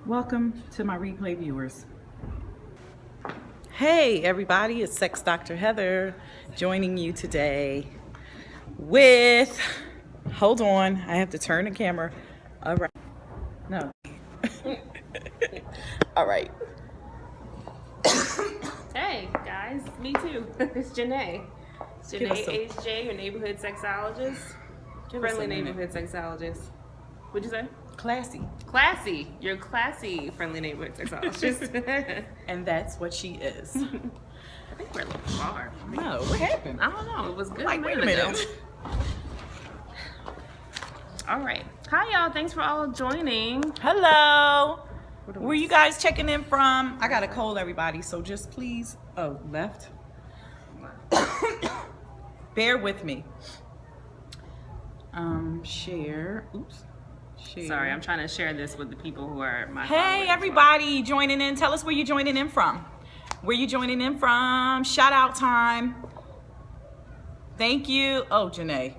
Welcome to my replay viewers. Hey everybody, it's Sex Dr. Heather joining you today with, hold on, I have to turn the camera around. No. All right. Hey guys, me too. It's Jeanae. It's Jeanae-The, your neighborhood sexologist. Friendly neighborhood sexologist. What'd you say? Classy. Classy. You're classy, friendly neighborhood sexologist. And that's what she is. I think we're a little far. No, what happened? I don't know. It was good. Like, wait a minute. All right. Hi y'all. Thanks for all joining. Hello. Where you guys checking in from? I got a cold, everybody, so just please, left. Bear with me. Share. Oops. Share. Sorry, I'm trying to share this with the people who are my Hey, followers. everybody joining in. Tell us where you're joining in from. Where you joining in from? Shout out time. Thank you. Oh, Jeanae.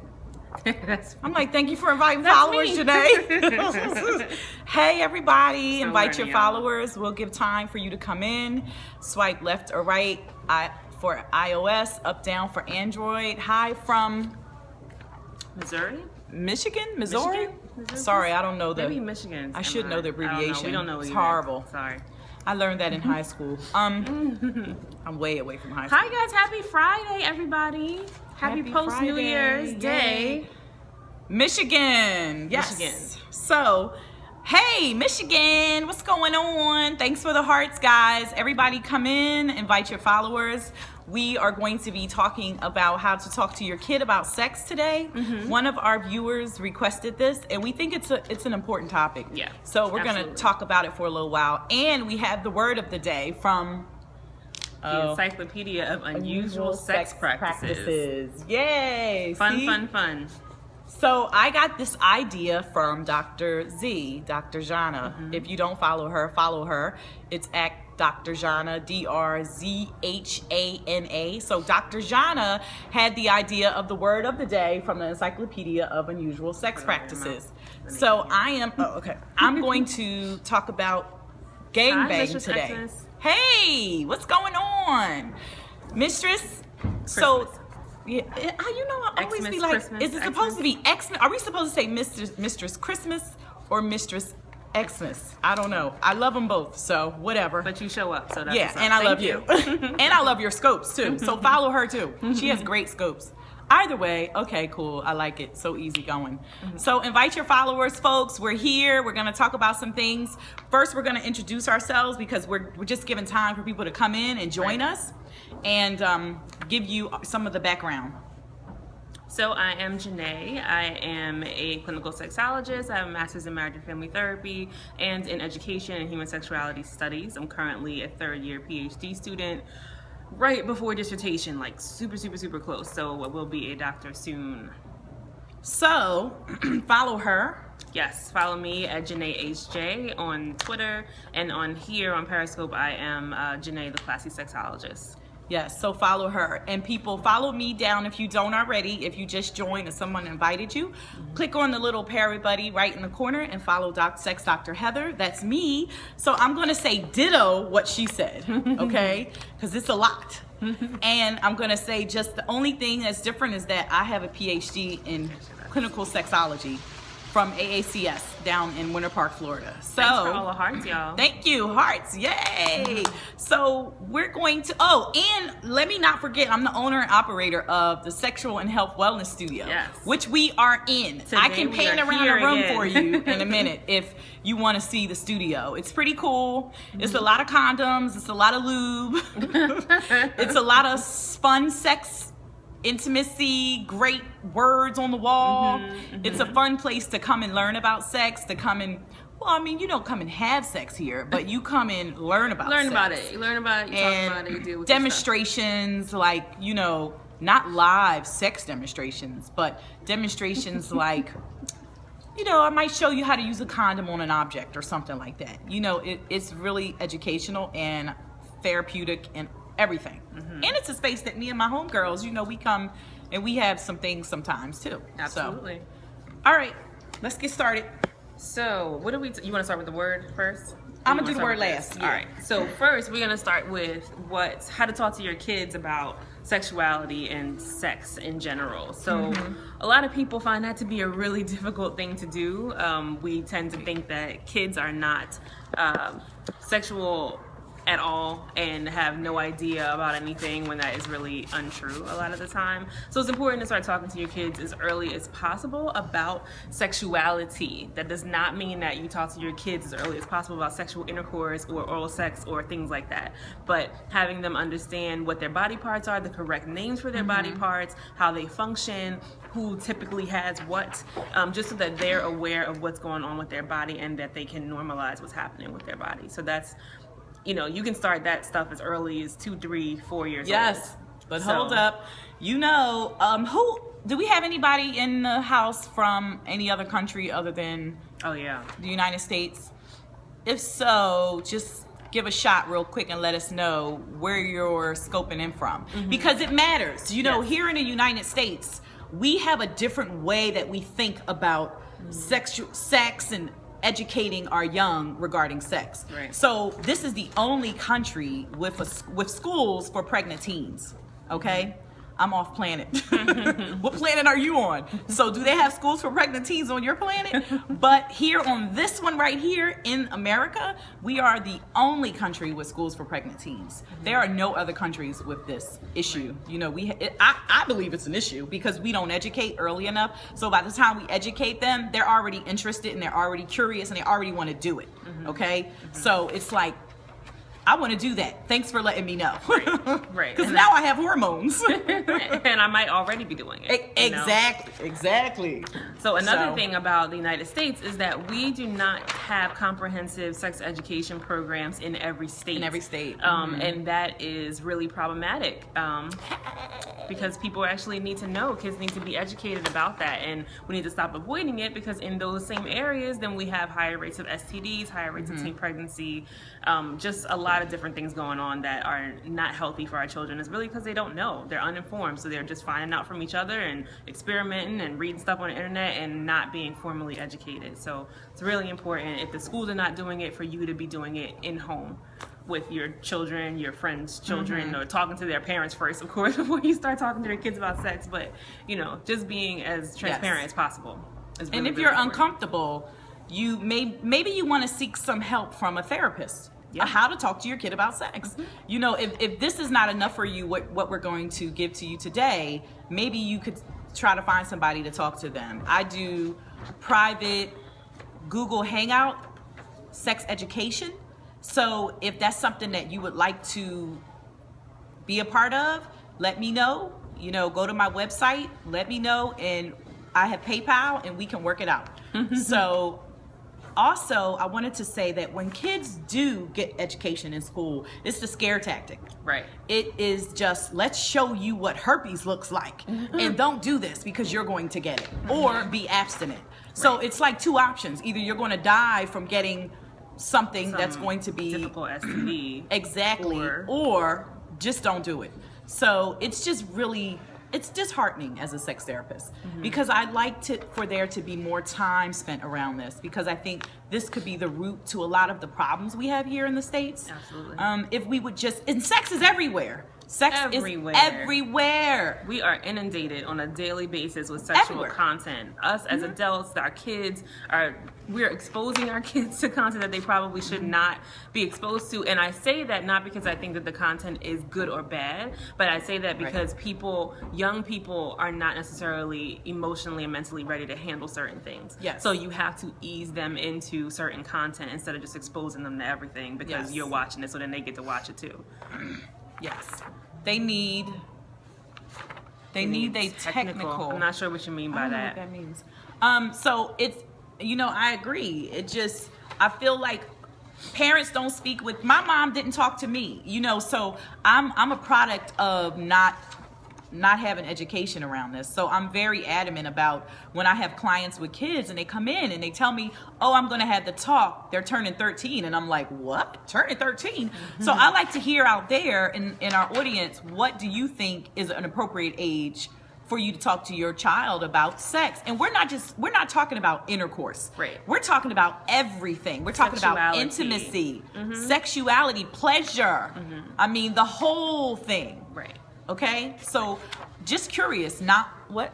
I'm like, thank you for inviting followers, Jeanae. Hey, everybody. So Invite your y'all. followers. We'll give time for you to come in. Swipe left or right for iOS, up, down for Android. Hi from Missouri? Missouri? Missouri? Sorry, I don't know the. Maybe Michigan. I should know the abbreviation. We don't know It's either. horrible. Sorry. I learned that in high school. I'm way away from high school. Hi guys, happy Friday, everybody. Happy post New Friday. Year's Day. Yay. Michigan. Yes. Michigan. So, hey, Michigan, what's going on? Thanks for the hearts, guys. Everybody come in, invite your followers. We are going to be talking about how to talk to your kid about sex today. One of our viewers requested this, and we think it's an important topic. Yeah, So we're going to absolutely. talk about it for a little while. And we have the word of the day from The Encyclopedia of Unusual Sex Practices. Yay! Fun, See? fun. So I got this idea from Dr. Z, Dr. Jeanae. If you don't follow her. It's at Dr. Jeanae, DRZHANA. So Dr. Jeanae had the idea of the word of the day from the Encyclopedia of Unusual Sex Practices. So I'm going to talk about gangbang Mistress today. Xmas. Hey, what's going on? Mistress? So, yeah, you know, I always Xmas, be like, Christmas, is it supposed to be Xmas? Are we supposed to say Mistress Christmas or Mistress Xmas? I don't know. I love them both, so whatever. But you show up, so that's Yeah, what's up. and I love Thank you. And I love your scopes too. So follow her too. She has great scopes. Either way, okay, cool. I like it. So easy going. So invite your followers, folks. We're here. We're going to talk about some things. First, we're going to introduce ourselves because we're just giving time for people to come in and join us and give you some of the background. So I am Jeanae. I am a clinical sexologist. I have a master's in marriage and family therapy and in education and human sexuality studies. I'm currently a third-year PhD student. Right before dissertation, like super close. So I will be a doctor soon. So follow her. Yes, follow me at Jeanae-The on Twitter, and on here on Periscope, I am Jeanae, the classy sexologist. Yes, so follow her. And people, follow me down if you don't already. If you just joined and someone invited you, click on the little parrot buddy right in the corner and follow Sex Dr. Heather. That's me. So I'm going to say ditto what she said, okay? Because it's a lot. And I'm going to say just the only thing that's different is that I have a PhD in clinical sexology from AACS down in Winter Park, Florida. So Thanks for all the hearts, y'all. thank you, hearts, yay! So we're going to, and let me not forget, I'm the owner and operator of the Sexual and Health Wellness Studio, Yes. which we are in. I can we paint are around here the room again. for you in a minute if you want to see the studio. It's pretty cool. It's a lot of condoms, it's a lot of lube, it's a lot of fun sex, intimacy, great words on the wall. It's a fun place to come and learn about sex, to come and, well, I mean, you don't come and have sex here, but you come and learn about sex. You learn about it, you talk about it, you deal with demonstrations, like, you know, not live sex demonstrations, but demonstrations like, you know, I might show you how to use a condom on an object or something like that. You know, it's really educational and therapeutic and everything. And it's a space that me and my homegirls, you know, we come and we have some things sometimes too. Absolutely. So, all right, let's get started. So, what do we? You want to start with the word first? I'm gonna do the word last. All right. So first, we're gonna start with how to talk to your kids about sexuality and sex in general. So, a lot of people find that to be a really difficult thing to do. We tend to think that kids are not sexual at all and have no idea about anything, when that is really untrue a lot of the time. So it's important to start talking to your kids as early as possible about sexuality. That does not mean that you talk to your kids as early as possible about sexual intercourse or oral sex or things like that, but having them understand what their body parts are, the correct names for their body parts, how they function, who typically has what, just so that they're aware of what's going on with their body and that they can normalize what's happening with their body. So that's, you can start that stuff as early as 2, 3, 4 years old. Yes, but hold up. Who do we have anybody in the house from any other country other than the United States? If so, just give a shot real quick and let us know where you're scoping in from, because it matters. Here in the United States, we have a different way that we think about sex and educating our young regarding sex. Right. So this is the only country with schools for pregnant teens. Okay, I'm off planet. What planet are you on? So do they have schools for pregnant teens on your planet? But here on this one right here in America, we are the only country with schools for pregnant teens. There are no other countries with this issue. I believe it's an issue because we don't educate early enough. So by the time we educate them, they're already interested and they're already curious and they already want to do it. Okay? So it's like, I want to do that. Thanks for letting me know. Right. Because now I have hormones. And I might already be doing it. Exactly. So another thing about the United States is that we do not have comprehensive sex education programs in every state. And that is really problematic. Because people actually need to know, kids need to be educated about that, and we need to stop avoiding it, because in those same areas then we have higher rates of STDs, higher rates of teen pregnancy, just a lot of different things going on that are not healthy for our children. It's really because they don't know, they're uninformed, so they're just finding out from each other and experimenting and reading stuff on the internet and not being formally educated. So it's really important, if the schools are not doing it, for you to be doing it in home with your children, your friends' children, or talking to their parents first, of course, before you start talking to your kids about sex. But, just being as transparent as possible is really, and if you're uncomfortable, maybe you want to seek some help from a therapist. How to talk to your kid about sex. If this is not enough for you, what we're going to give to you today, maybe you could try to find somebody to talk to them. I do private Google Hangout sex education. So if that's something that you would like to be a part of, let me know. Go to my website, let me know, and I have PayPal and we can work it out. So also, I wanted to say that when kids do get education in school, it's the scare tactic. Right. It is just, let's show you what herpes looks like, and don't do this because you're going to get it, or be abstinent. So it's like two options. Either you're going to die from getting something that's going to be difficult STD. Exactly. Or just don't do it. So it's just really, it's disheartening as a sex therapist, because I'd like for there to be more time spent around this, because I think this could be the root to a lot of the problems we have here in the States. Absolutely. If we would just, and sex is everywhere. Sex everywhere. is everywhere. We are inundated on a daily basis with sexual content. Us as adults, our kids, we're exposing our kids to content that they probably should not be exposed to. And I say that not because I think that the content is good or bad, but I say that because young people are not necessarily emotionally and mentally ready to handle certain things. Yes. So you have to ease them into certain content instead of just exposing them to everything because you're watching it, so then they get to watch it too. Yes. They need a technical. I'm not sure what you mean by that. I don't know what that means. So it's, I agree. I feel like parents don't speak with, my mom didn't talk to me, so I'm a product of not having education around this. So I'm very adamant about when I have clients with kids and they come in and they tell me, oh, I'm going to have the talk, they're turning 13. And I'm like, what? Turning 13? So I like to hear out there in our audience, what do you think is an appropriate age for you to talk to your child about sex. And we're not talking about intercourse. Right. We're talking about everything. We're talking about intimacy, sexuality, pleasure. I mean, the whole thing. Right. Okay? So just curious, not what?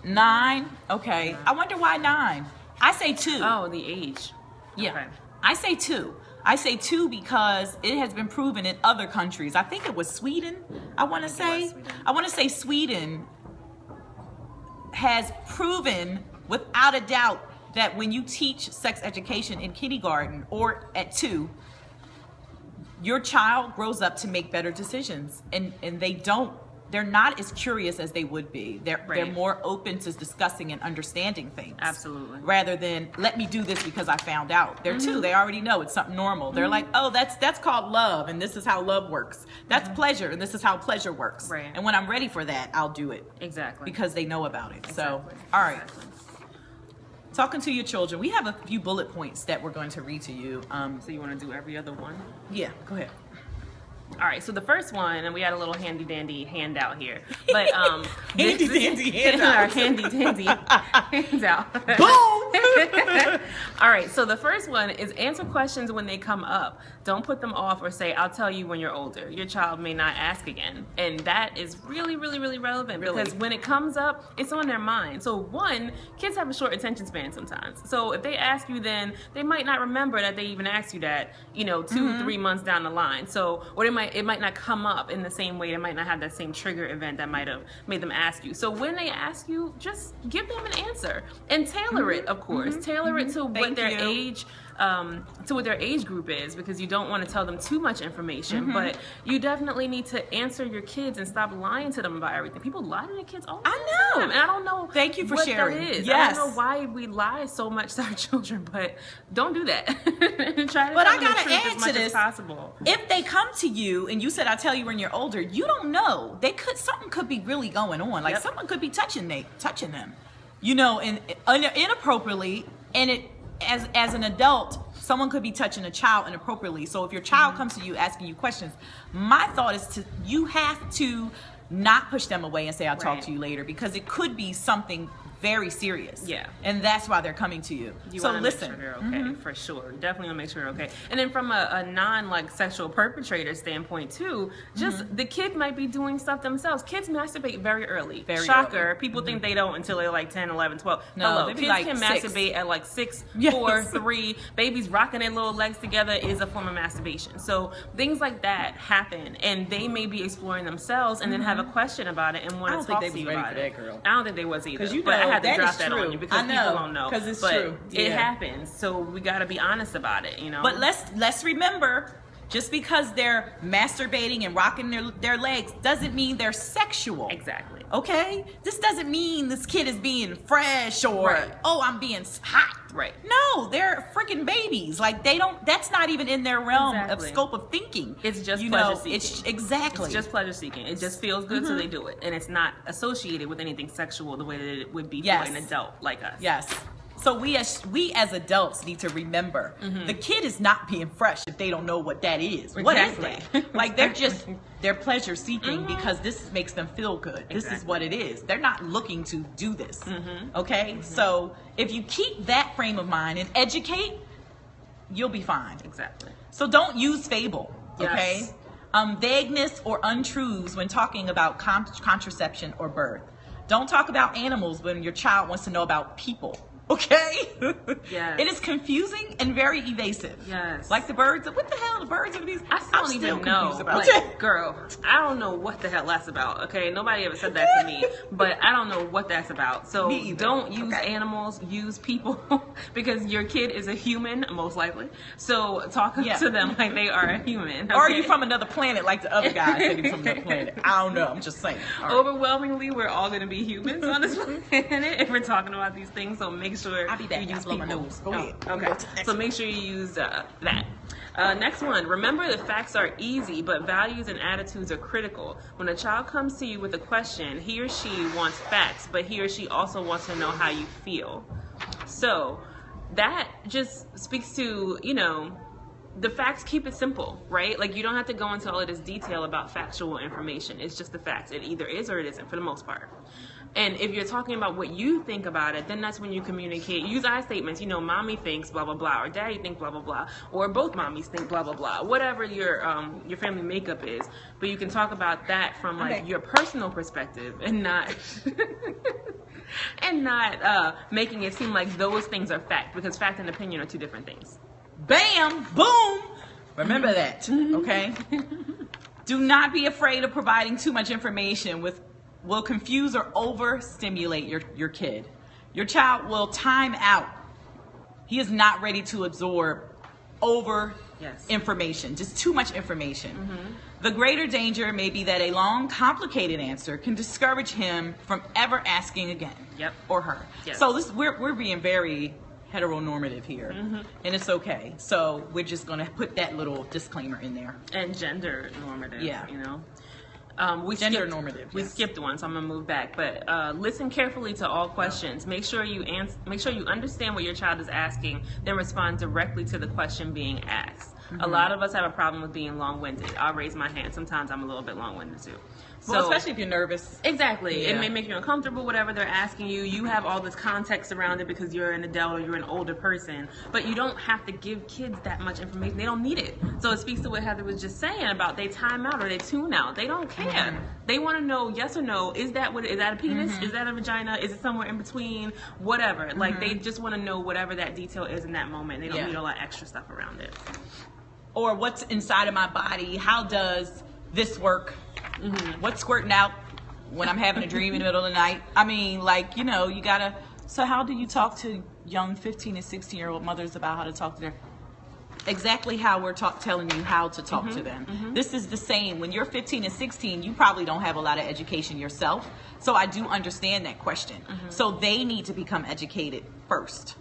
9? Okay. I wonder why 9. I say 2. Oh, the age. Yeah. Okay. I say 2. I say 2 because it has been proven in other countries. I think it was Sweden, I want to say. I want to say Sweden has proven without a doubt that when you teach sex education in kindergarten or at 2, your child grows up to make better decisions. And they're not as curious as they would be. They're more open to discussing and understanding things. Absolutely. Rather than, let me do this because I found out. They're 2. They already know it's something normal. They're like, oh, that's called love, and this is how love works. That's pleasure, and this is how pleasure works. Right. And when I'm ready for that, I'll do it. Exactly. Because they know about it. Exactly. So, all right. Exactly. Talking to your children, we have a few bullet points that we're going to read to you. So you want to do every other one? Yeah, go ahead. All right, so the first one, and we had a little handy dandy handout here, but Handy dandy handout. Our handy dandy handout. Boom! All right, so the first one is answer questions when they come up. Don't put them off or say, I'll tell you when you're older. Your child may not ask again. And that is really, really, really relevant because when it comes up, it's on their mind. So one, kids have a short attention span sometimes. So if they ask you then, they might not remember that they even asked you that, 2-3 months down the line. So, or it might not come up in the same way. They might not have that same trigger event that might have made them ask you. So when they ask you, just give them an answer and tailor it, of course. Tailor it to what their age to what their age group is, because you don't want to tell them too much information, but you definitely need to answer your kids and stop lying to them about everything. People lie to their kids all the time. And I don't know Thank you for what sharing. that is. Yes. I don't know why we lie so much to our children, but don't do that. Try to But tell I them the gotta truth add as to much this. as possible. If they come to you and you said, I'll tell you when you're older, you don't know. Something could be really going on. Like someone could be touching them, and inappropriately. And it, as an adult, someone could be touching a child inappropriately. So if your child comes to you asking you questions, my thought is you have to not push them away and say, I'll talk to you later, because it could be something very serious. Yeah. And that's why they're coming to you. So listen. Make sure they're okay, for sure. Definitely want to make sure they're okay. And then from a non-sexual perpetrator standpoint too, just the kid might be doing stuff themselves. Kids masturbate very early. Shocker. Early. People think they don't until they're like 10, 11, 12. No, Hello. they be Kids like can 6. masturbate at like 6, Yes. 4, 3. Babies rocking their little legs together is a form of masturbation. So things like that happen, and they may be exploring themselves and then have a question about it and want to talk to you about it. I don't think they was either. But I had to drop that on you because people don't know. Because it's but true. It happens. So we got to be honest about it, But let's remember, just because they're masturbating and rocking their legs doesn't mean they're sexual. Exactly. Okay? This doesn't mean this kid is being fresh or, I'm being hot. Right. No, they're freaking babies. Like, that's not even in their realm of scope of thinking. It's just pleasure seeking. It's just pleasure seeking. It just feels good, so they do it. And it's not associated with anything sexual the way that it would be for an adult like us. Yes. So we as adults need to remember the kid is not being fresh if they don't know what that is. Exactly. What is that? Like, they're pleasure seeking because this makes them feel good. This is what it is. They're not looking to do this. Okay? So if you keep that frame of mind and educate, you'll be fine. Exactly. So don't use fable. Okay? Yes. Vagueness or untruths when talking about contraception or birth. Don't talk about animals when your child wants to know about people. Okay? Yes. It is confusing and very evasive. Yes. Like the birds. What the hell? The birds and the bees? I still don't even know. About Girl, I don't know what the hell that's about. Okay? Nobody ever said that to me. But I don't know what that's about. So don't use animals, use people. Because your kid is a human, most likely. So talk to them like they are a human. Okay? Or are you from another planet like the other guy said he's from another planet? I don't know. I'm just saying. Right. Overwhelmingly, we're all going to be humans on this planet if we're talking about these things. So make sure I'll be back. you use blow my people. nose. Go ahead. Okay. So make sure you use that. Next one. Remember, the facts are easy, but values and attitudes are critical. When a child comes to you with a question, he or she wants facts, but he or she also wants to know how you feel. So that just speaks to, the facts, keep it simple, right? Like, you don't have to go into all of this detail about factual information. It's just the facts. It either is or it isn't, for the most part. And if you're talking about what you think about it, then that's when you communicate. Use I statements. You know, mommy thinks blah, blah, blah, or daddy thinks blah, blah, blah, or both mommies think blah, blah, blah, whatever your family makeup is. But you can talk about that from, like, your personal perspective, and not making it seem like those things are fact, because fact and opinion are two different things. Bam, boom. Remember that, okay? Do not be afraid of providing too much information will confuse or overstimulate your kid. Your child will time out. He is not ready to absorb information, just too much information. The greater danger may be that a long, complicated answer can discourage him from ever asking again, or her. So we're being very heteronormative here, and it's okay. So we're just going to put that little disclaimer in there. And gender normative, you know. We skipped one, so I'm gonna move back. But listen carefully to all questions. Make sure you understand what your child is asking, then respond directly to the question being asked. A lot of us have a problem with being long-winded. I'll raise my hand. Sometimes I'm a little bit long-winded too. Well, especially if you're nervous. Exactly. It may make you uncomfortable, whatever they're asking you. You have all this context around it because you're an adult or you're an older person. But you don't have to give kids that much information. They don't need it. So it speaks to what Heather was just saying about they time out or they tune out. They don't care. They want to know yes or no. Is that a penis? Is that a vagina? Is it somewhere in between? Whatever. Like, they just want to know whatever that detail is in that moment. They don't need all that extra stuff around it. Or what's inside of my body? How does this work? What's squirting out when I'm having a dream in the middle of the night? I mean, like, you know, you gotta. So how do you talk to young 15 and 16-year-old mothers about how to talk to their? Exactly how we're telling you how to talk to them. This is the same. When you're 15 and 16, you probably don't have a lot of education yourself. So I do understand that question. So they need to become educated first.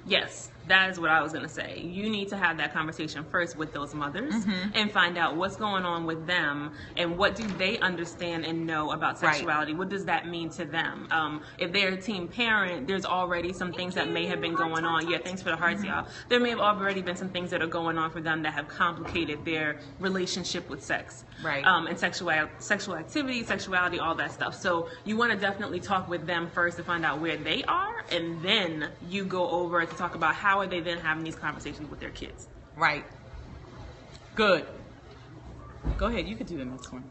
Yes, that is what I was going to say. You need to have that conversation first with those mothers and find out what's going on with them and what do they understand and know about sexuality. What does that mean to them? If they're a teen parent, there's already some things that may have been going on. Yeah, thanks for the hearts, y'all. There may have already been some things that are going on for them that have complicated their relationship with sex. And sexual activity, sexuality, all that stuff. So you want to definitely talk with them first to find out where they are, and then you go over to talk about how are they then having these conversations with their kids. Good. Go ahead, you could do the next one.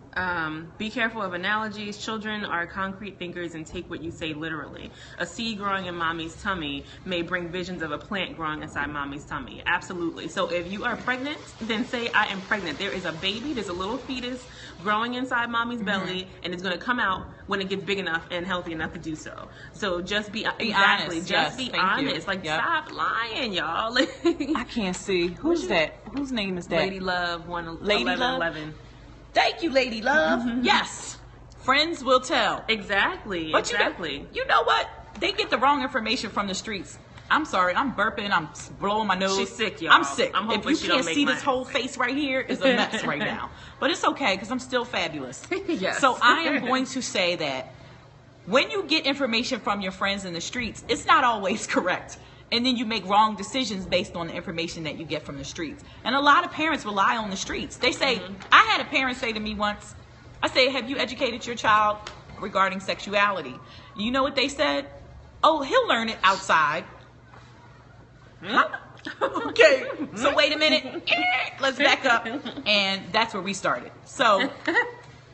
Be careful of analogies. Children are concrete thinkers and take what you say literally. A seed growing in mommy's tummy may bring visions of a plant growing inside mommy's tummy. Absolutely. So if you are pregnant, then say, I am pregnant. There is a baby, there's a little fetus growing inside mommy's belly, and it's going to come out when it gets big enough and healthy enough to do so. So just be honest. Just be honest. Like, stop lying, y'all. I can't see. Who's that? Whose name is that? Lady Love, 1111. Thank you, Lady Love. Yes. Friends will tell. Exactly. But you know what? They get the wrong information from the streets. I'm sorry. I'm burping. I'm blowing my nose. She's sick, y'all. I'm sick. I'm hoping if you can't see this whole face right here, is a mess right now. But it's okay because I'm still fabulous. Yes. So I am going to say that when you get information from your friends in the streets, it's not always correct. And then you make wrong decisions based on the information that you get from the streets. And a lot of parents rely on the streets. They say, I had a parent say to me once, I say, have you educated your child regarding sexuality? You know what they said? Oh, he'll learn it outside. Huh? Okay, so wait a minute. Let's back up. And that's where we started. So,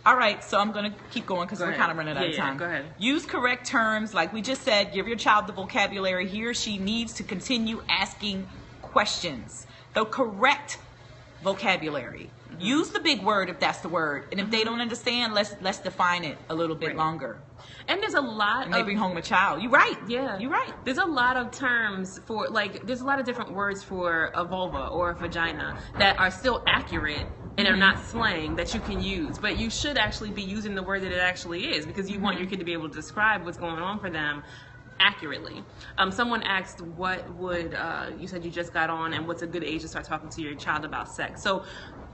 all right, so I'm going to keep going because we're kind of running out of time. Go ahead. Use correct terms. Like we just said, give your child the vocabulary he or she needs to continue asking questions. The correct vocabulary. Use the big word if that's the word. And if they don't understand, let's define it a little bit longer. And there's a lot and they bring home a child. You're right. Yeah. You're right. There's a lot of terms for, like, there's a lot of different words for a vulva or a vagina that are still accurate and are not slang that you can use. But you should actually be using the word that it actually is, because you want your kid to be able to describe what's going on for them accurately. Someone asked what would, you said you just got on, and what's a good age to start talking to your child about sex. So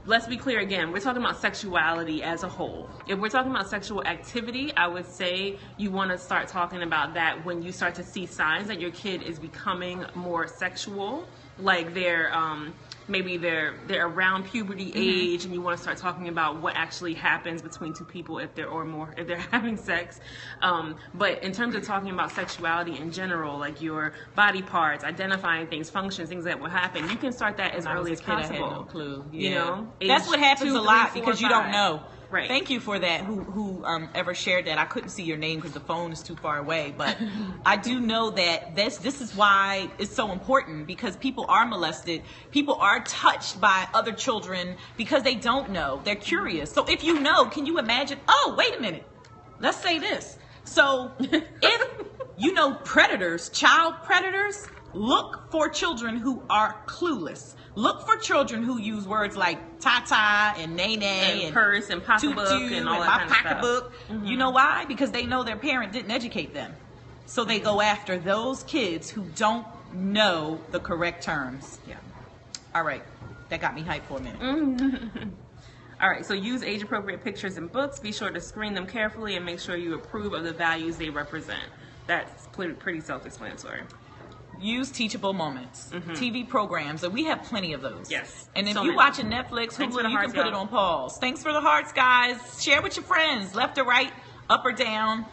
let's be clear again, we're talking about sexuality as a whole. If we're talking about sexual activity, I would say you want to start talking about that when you start to see signs that your kid is becoming more sexual, like they're maybe they're around puberty age, and you want to start talking about what actually happens between two people if they're having sex. But in terms of talking about sexuality in general, like your body parts, identifying things, functions, things that will happen, you can start that as early as possible. I had no clue. Yeah. You know, that's what happens a lot because you don't know. Right. Thank you for that. Who ever shared that? I couldn't see your name because the phone is too far away, but I do know that this is why it's so important, because people are molested, people are touched by other children because they don't know. They're curious. So if you know, can you imagine? Oh, wait a minute. Let's say this. So if you know predators, child predators, look for children who are clueless. Look for children who use words like tata and nene and purse and pocketbook and all that kind of stuff. Mm-hmm. You know why? Because they know their parent didn't educate them. So they go after those kids who don't know the correct terms. Yeah. All right. That got me hyped for a minute. All right. So use age-appropriate pictures in books. Be sure to screen them carefully and make sure you approve of the values they represent. That's pretty self-explanatory. Use teachable moments, TV programs, and we have plenty of those. Yes. And if you're watching Netflix, Hulu, you can put it on pause. Thanks for the hearts, guys. Share with your friends, left or right, up or down.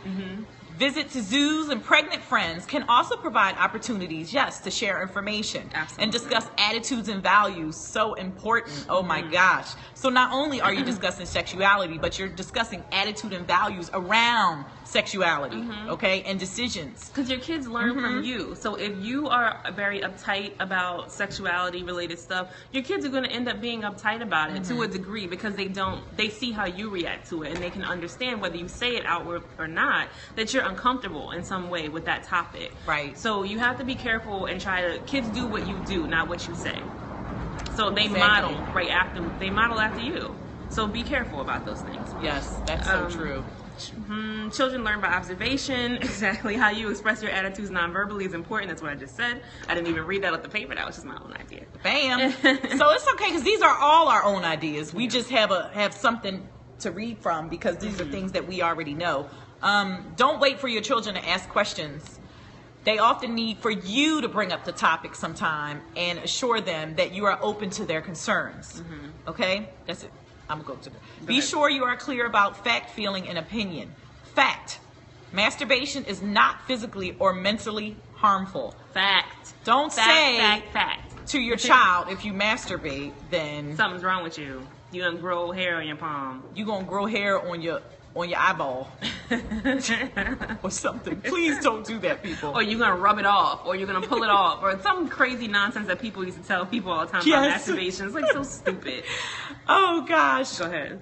Visit to zoos, and pregnant friends can also provide opportunities, yes, to share information. Absolutely. And discuss attitudes and values. So important. Oh my gosh. So not only are you discussing sexuality, but you're discussing attitude and values around sexuality, okay, and decisions. Because your kids learn from you. So if you are very uptight about sexuality related stuff, your kids are going to end up being uptight about it to a degree, because they see how you react to it, and they can understand, whether you say it outward or not, that you're uncomfortable in some way with that topic. Right. So you have to be careful and kids do what you do, not what you say. So they Exactly. model after you. So be careful about those things. Yes, that's so true. Children learn by observation. Exactly how you express your attitudes non-verbally is important. That's what I just said. I didn't even read that off the paper. That was just my own idea. Bam. So it's okay, because these are all our own ideas. We just have something to read from, because these are things that we already know. Don't wait for your children to ask questions. They often need for you to bring up the topic sometime and assure them that you are open to their concerns. Okay? That's it. I'm going to go to it. Be sure you are clear about fact, feeling, and opinion. Fact. Masturbation is not physically or mentally harmful. Fact. Don't say fact to your child, if you masturbate, then something's wrong with you. You gonna grow hair on your palm. You gonna grow hair on your eyeball or something. Please don't do that, people. Or you're gonna rub it off, or you're gonna pull it off, or some crazy nonsense that people used to tell people all the time about masturbation. It's like so stupid. Oh gosh. Go ahead.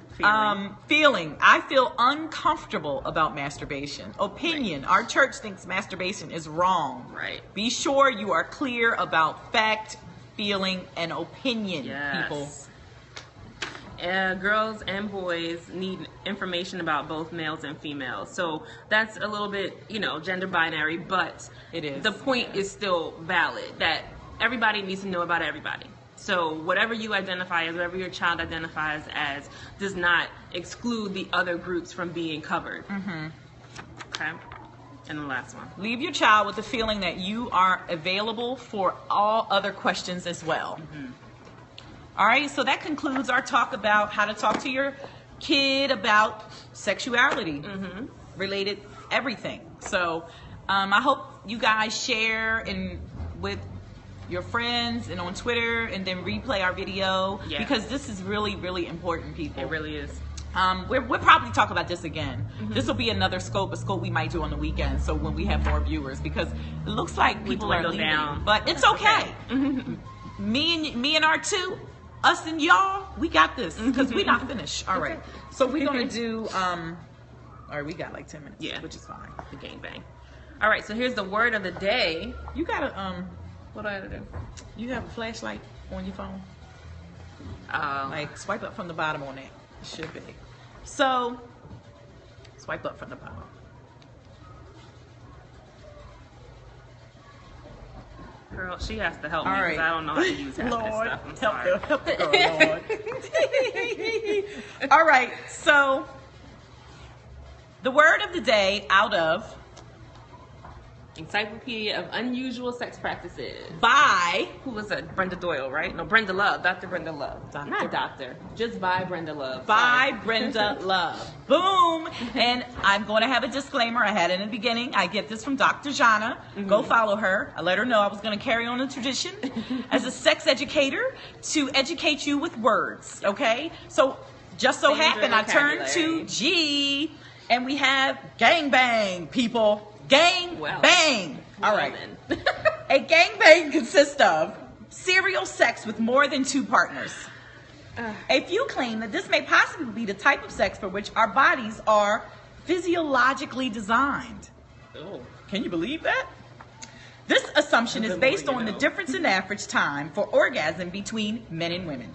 Feeling. I feel uncomfortable about masturbation. Opinion. Our church thinks masturbation is wrong. Right. Be sure you are clear about fact, feeling, and opinion, people. Girls and boys need information about both males and females. So that's a little bit, gender binary, but it is. The point is still valid, that everybody needs to know about everybody. So whatever you identify as, whatever your child identifies as, does not exclude the other groups from being covered. Okay. And the last one. Leave your child with the feeling that you are available for all other questions as well. All right, so that concludes our talk about how to talk to your kid about sexuality related everything. So I hope you guys share with your friends and on Twitter, and then replay our video, because this is really, really important, people. It really is. We'll probably talk about this again. This will be another a scope we might do on the weekend, so when we have more viewers, because it looks like people are leaving down. But it's okay. Me and our two, us and y'all, we got this, because we're not finished. All right. So we're going to do, all right, we got like 10 minutes, which is fine. The gangbang. All right, so here's the word of the day. You got to, what do I have to do? You have a flashlight on your phone? Like, swipe up from the bottom on it. It should be. So, swipe up from the bottom. Girl, she has to help me, because I don't know how to use half this stuff. I'm sorry. Help the girl, Lord. All right, so the word of the day out of Encyclopedia of Unusual Sex Practices. By Who was that? Brenda Doyle, right? No, Brenda Love. Dr. Brenda Love. Not doctor. Just by Brenda Love. By Brenda Love. Boom. And I'm going to have a disclaimer. I had it in the beginning. I get this from Dr. Jeanae. Go follow her. I let her know I was going to carry on the tradition as a sex educator to educate you with words. Okay? So just so happened I turned to G and we have gangbang, people. Gang-bang. All right. A gangbang consists of serial sex with more than 2 partners. A few claim that this may possibly be the type of sex for which our bodies are physiologically designed. Oh. Can you believe that? This assumption is based on the difference in average time for orgasm between men and women.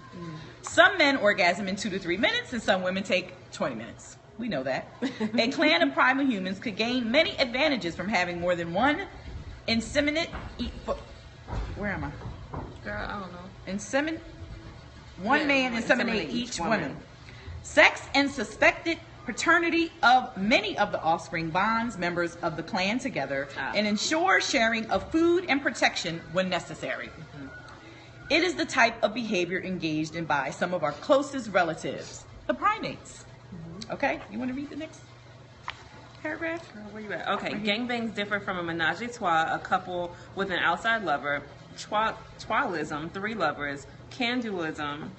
Some men orgasm in 2 to 3 minutes and some women take 20 minutes. We know that. A clan of primal humans could gain many advantages from having more than one inseminate. Where am I? Girl, I don't know. One man inseminate each woman. Sex and suspected paternity of many of the offspring bonds members of the clan together and ensure sharing of food and protection when necessary. It is the type of behavior engaged in by some of our closest relatives, the primates. Okay, you want to read the next paragraph? Where you at? Okay, gangbangs differ from a menage a trois, a couple with an outside lover, troislism, 3 lovers, candulism,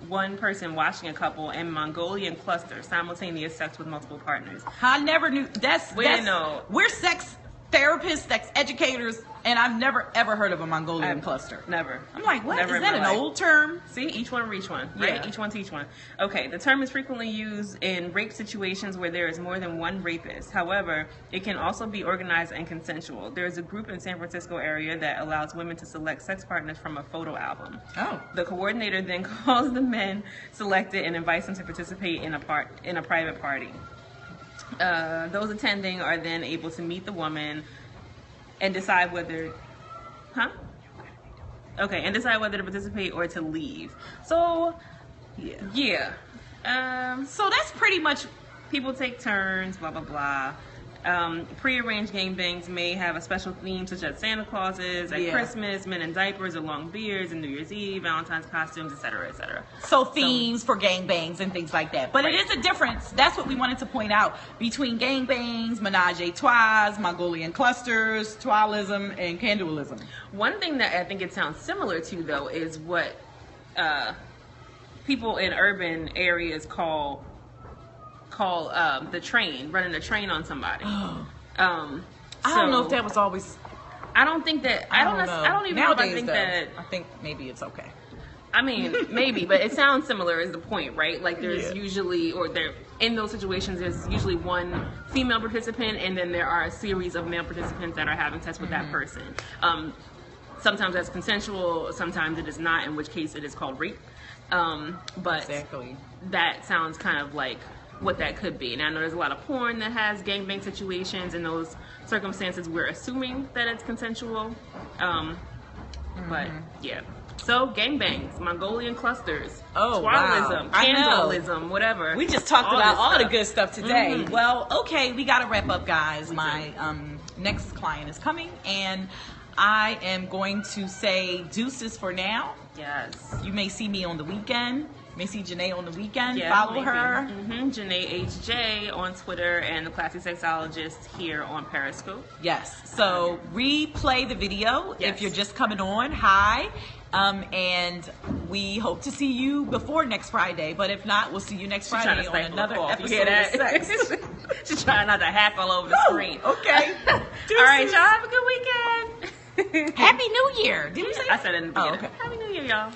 one person watching a couple, and Mongolian cluster, simultaneous sex with multiple partners. I never knew. We didn't know. We're sex therapists, sex educators, and I've never ever heard of a Mongolian cluster. Never. I'm like, what? Never Is that an old term? See, each one reach one, right? Yeah. Each one teach one. Okay, the term is frequently used in rape situations where there is more than one rapist. However, it can also be organized and consensual. There is a group in San Francisco area that allows women to select sex partners from a photo album. Oh. The coordinator then calls the men selected and invites them to participate in a private party. Those attending are then able to meet the woman and decide whether, and decide whether to participate or to leave. So, yeah. So that's pretty much. People take turns, blah, blah, blah. Pre-arranged gangbangs may have a special theme, such as Santa Clauses at Christmas, men in diapers or long beards, and New Year's Eve, Valentine's costumes, etc., etc. So themes for gangbangs and things like that. But it is a difference. That's what we wanted to point out between gangbangs, menage a trois, Mongolian clusters, troislism, and candulism. One thing that I think it sounds similar to, though, is what people in urban areas call the train, running the train on somebody. I don't know if that was always. I don't think that. I don't even Nowadays, know if I think that. I think maybe it's okay. I mean, maybe, but it sounds similar is the point, right? Like there's usually, or there in those situations, there's usually one female participant, and then there are a series of male participants that are having sex with that person. Sometimes that's consensual, sometimes it is not, in which case it is called rape. But that sounds kind of like what that could be. And I know there's a lot of porn that has gangbang situations. In those circumstances, we're assuming that it's consensual. But yeah. So gangbangs, Mongolian clusters, troislism, candulism, whatever. We just talked about all the good stuff today. Well, okay, we got to wrap up, guys. My next client is coming, and I am going to say deuces for now. Yes. You may see me on the weekend. You may see Jeanae on the weekend. Yeah, follow her. Jeanae HJ on Twitter, and the Classy Sexologist here on Periscope. Yes. So replay the video if you're just coming on. Hi. And we hope to see you before next Friday. But if not, we'll see you next Friday on another episode of Sex. She's trying not to hack all over the screen. Okay. All right, y'all. Have a good weekend. Happy New Year. Did you say? I said it in the beginning. Oh, okay. Happy New Year, y'all.